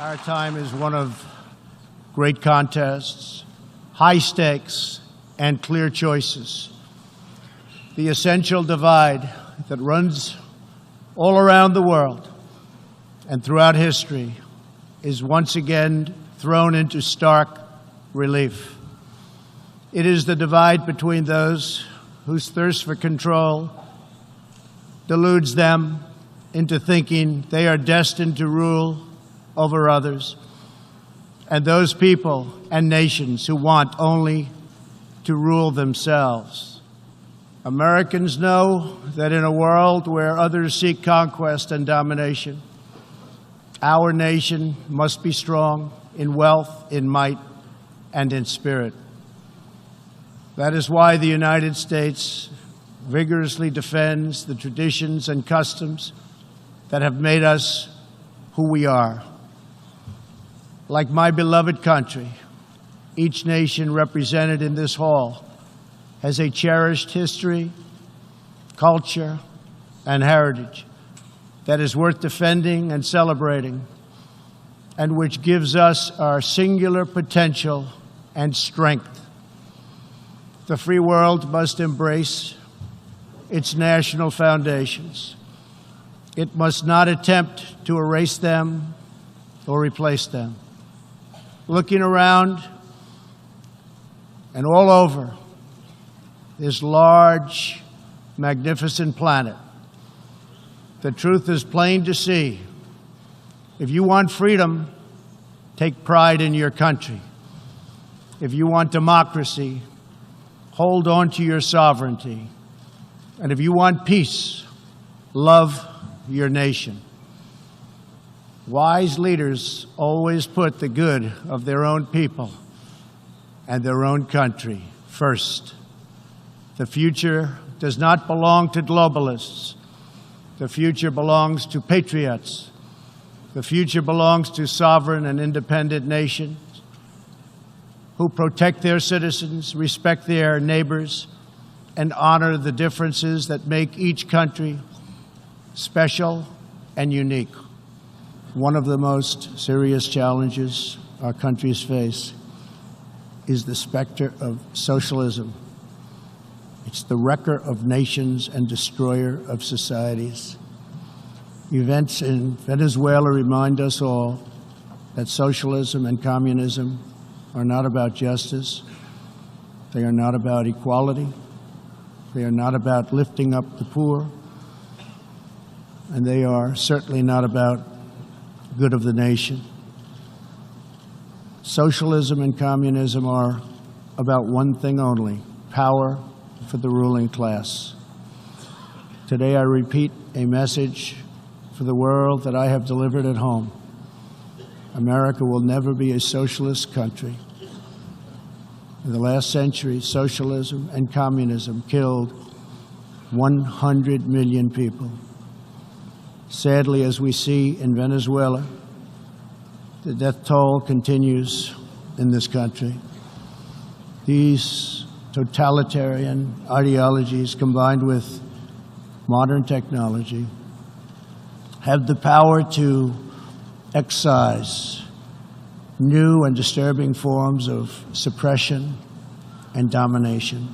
Our time is one of great contests, high stakes, and clear choices. The essential divide that runs all around the world and throughout history is once again thrown into stark relief. It is the divide between those whose thirst for control deludes them into thinking they are destined to rule over others, and those people and nations who want only to rule themselves. Americans know that in a world where others seek conquest and domination, our nation must be strong in wealth, in might, and in spirit. That is why the United States vigorously defends the traditions and customs that have made us who we are. Like my beloved country, each nation represented in this hall has a cherished history, culture, and heritage that is worth defending and celebrating, and which gives us our singular potential and strength. The free world must embrace its national foundations. It must not attempt to erase them or replace them. Looking around and all over this large, magnificent planet, the truth is plain to see. If you want freedom, take pride in your country. If you want democracy, hold on to your sovereignty. And if you want peace, love your nation. Wise leaders always put the good of their own people and their own country first. The future does not belong to globalists. The future belongs to patriots. The future belongs to sovereign and independent nations who protect their citizens, respect their neighbors, and honor the differences that make each country special and unique. One of the most serious challenges our countries face is the specter of socialism. It's the wrecker of nations and destroyer of societies. Events in Venezuela remind us all that socialism and communism are not about justice. They are not about equality. They are not about lifting up the poor. And they are certainly not about good of the nation. Socialism and communism are about one thing only: power for the ruling class. Today I repeat a message for the world that I have delivered at home. America will never be a socialist country. In the last century, socialism and communism killed 100 million people. Sadly, as we see in Venezuela, the death toll continues in this country. These totalitarian ideologies, combined with modern technology, have the power to excise new and disturbing forms of suppression and domination.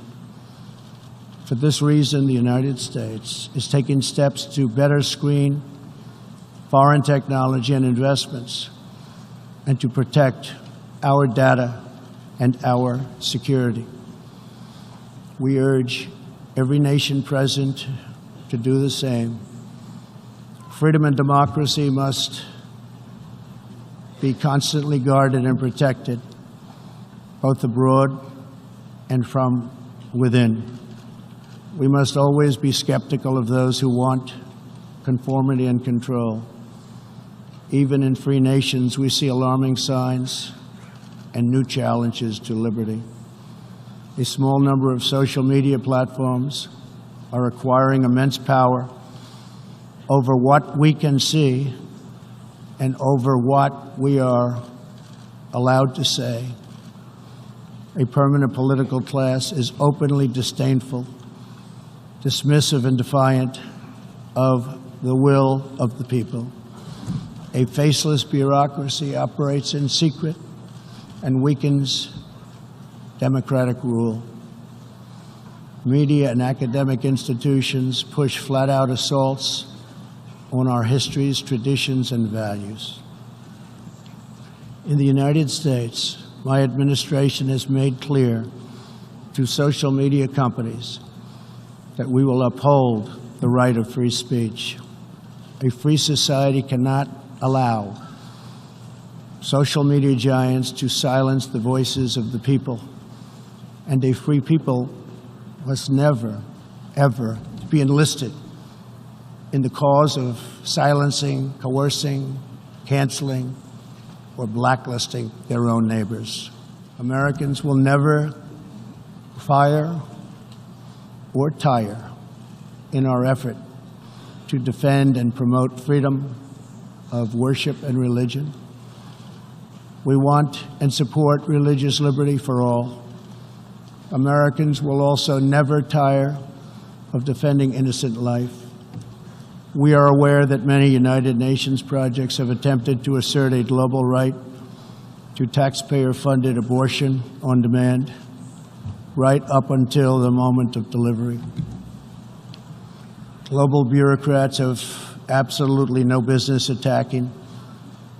For this reason, the United States is taking steps to better screen foreign technology and investments, and to protect our data and our security. We urge every nation present to do the same. Freedom and democracy must be constantly guarded and protected, both abroad and from within. We must always be skeptical of those who want conformity and control. Even in free nations, we see alarming signs and new challenges to liberty. A small number of social media platforms are acquiring immense power over what we can see and over what we are allowed to say. A permanent political class is openly disdainful, dismissive, and defiant of the will of the people. A faceless bureaucracy operates in secret and weakens democratic rule. Media and academic institutions push flat-out assaults on our histories, traditions, and values. In the United States, my administration has made clear to social media companies that we will uphold the right of free speech. A free society cannot allow social media giants to silence the voices of the people, and a free people must never, ever be enlisted in the cause of silencing, coercing, canceling, or blacklisting their own neighbors. Americans will never fire or tire in our effort to defend and promote freedom of worship and religion. We want and support religious liberty for all. Americans will also never tire of defending innocent life. We are aware that many United Nations projects have attempted to assert a global right to taxpayer-funded abortion on demand, right up until the moment of delivery. Global bureaucrats have absolutely no business attacking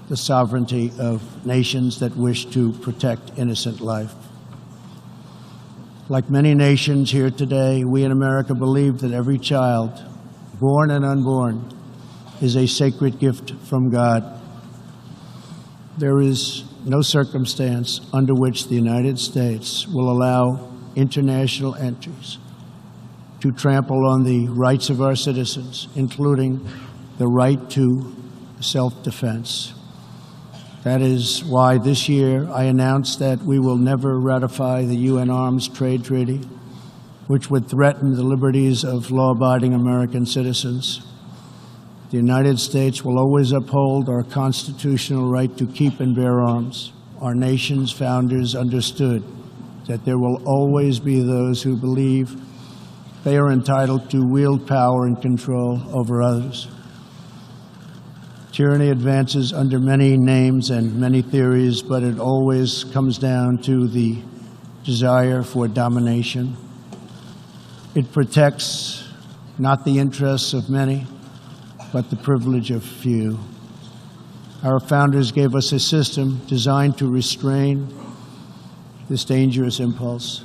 the sovereignty of nations that wish to protect innocent life. Like many nations here today, we in America believe that every child, born and unborn, is a sacred gift from God. There is no circumstance under which the United States will allow international entries to trample on the rights of our citizens, including the right to self-defense. That is why this year I announced that we will never ratify the UN Arms Trade Treaty, which would threaten the liberties of law-abiding American citizens. The United States will always uphold our constitutional right to keep and bear arms. Our nation's founders understood that there will always be those who believe they are entitled to wield power and control over others. Tyranny advances under many names and many theories, but it always comes down to the desire for domination. It protects not the interests of many, but the privilege of few. Our founders gave us a system designed to restrain this dangerous impulse.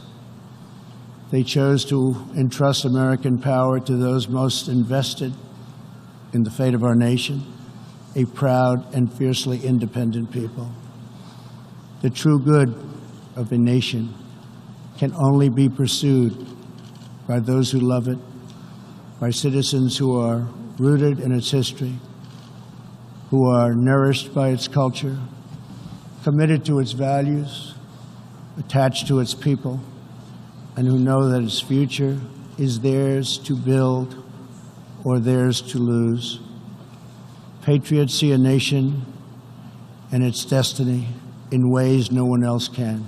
They chose to entrust American power to those most invested in the fate of our nation, a proud and fiercely independent people. The true good of a nation can only be pursued by those who love it, by citizens who are rooted in its history, who are nourished by its culture, committed to its values, attached to its people, and who know that its future is theirs to build or theirs to lose. Patriots see a nation and its destiny in ways no one else can.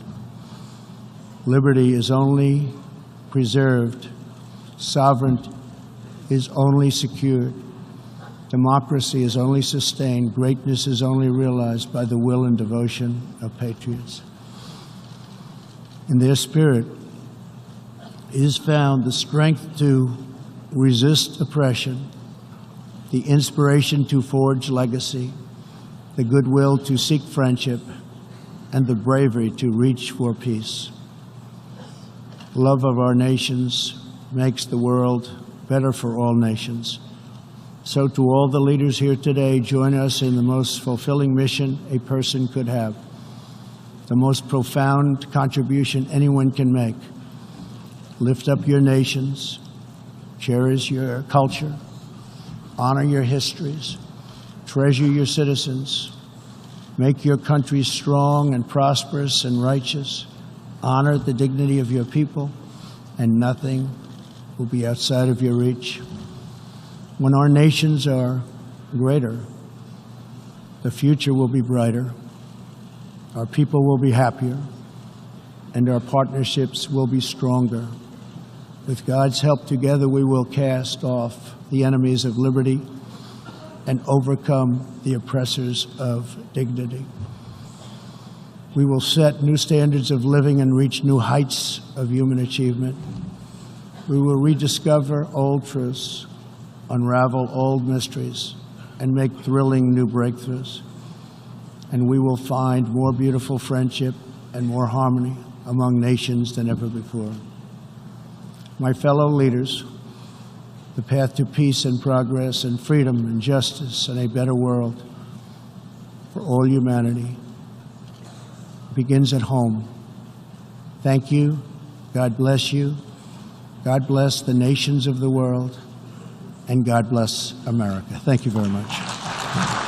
Liberty is only preserved, sovereignty is only secured, democracy is only sustained, greatness is only realized by the will and devotion of patriots. In their spirit is found the strength to resist oppression, the inspiration to forge legacy, the goodwill to seek friendship, and the bravery to reach for peace. Love of our nations makes the world better for all nations. So to all the leaders here today, join us in the most fulfilling mission a person could have, the most profound contribution anyone can make. Lift up your nations, cherish your culture, honor your histories, treasure your citizens, make your country strong and prosperous and righteous, honor the dignity of your people, and nothing will be outside of your reach. When our nations are greater, the future will be brighter, our people will be happier, and our partnerships will be stronger. With God's help, together we will cast off the enemies of liberty and overcome the oppressors of dignity. We will set new standards of living and reach new heights of human achievement. We will rediscover old truths, unravel old mysteries, and make thrilling new breakthroughs. And we will find more beautiful friendship and more harmony among nations than ever before. My fellow leaders, the path to peace and progress and freedom and justice and a better world for all humanity begins at home. Thank you. God bless you. God bless the nations of the world. And God bless America. Thank you very much.